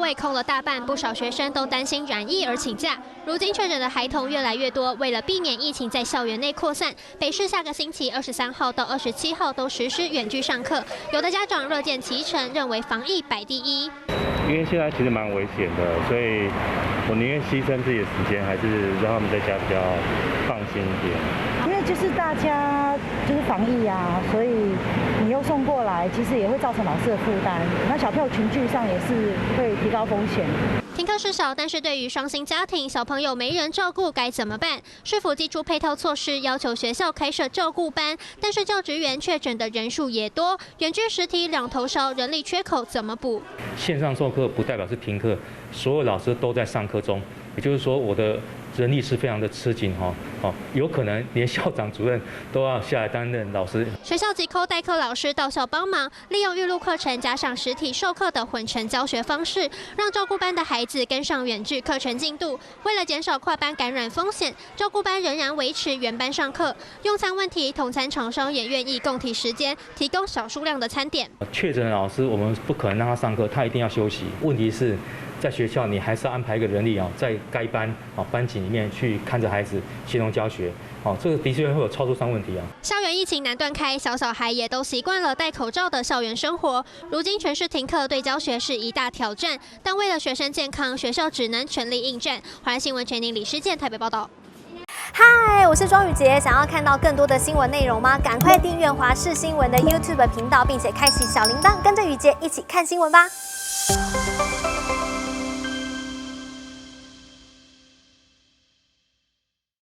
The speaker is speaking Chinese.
位空了大半，不少学生都担心染疫而请假。如今确诊的孩童越来越多，为了避免疫情在校园内扩散，北市下个星期23号到27号都实施远距上课。有的家长乐见其成，认为防疫摆第一。因为现在其实蛮危险的，所以我宁愿牺牲自己的时间，还是让他们在家比较放心一点。因为就是大家就是防疫啊，所以你又送过来，其实也会造成老师的负担。那小朋友群聚上也是会提高风险。停课是少，但是对于双薪家庭，小朋友没人照顾该怎么办？市府祭出配套措施，要求学校开设照顾班，但是教职员确诊的人数也多，远距实体两头烧，人力缺口怎么补？线上授课不代表是停课，所有老师都在上课中，也就是说我的人力是非常的吃紧有可能连校长、主任都要下来担任老师。学校即扣代课老师到校帮忙，利用预录课程加上实体授课的混成教学方式，让照顾班的孩子跟上远距课程进度。为了减少跨班感染风险，照顾班仍然维持原班上课。用餐问题，同餐厂商也愿意共体时间，提供少数量的餐点。确诊的老师，我们不可能让他上课，他一定要休息。问题是，在学校你还是要安排一个人力在该班班级里面去看着孩子，协同教学。这个的确会有操作上问题啊。校园疫情难断开，小孩也都习惯了戴口罩的校园生活。如今全市停课，对教学是一大挑战。但为了学生健康，学校只能全力应战。华人新闻全宁李诗健台北报道。嗨，我是庄宇杰。想要看到更多的新闻内容吗？赶快订阅华视新闻的 YouTube 频道，并且开启小铃铛，跟着宇杰一起看新闻吧。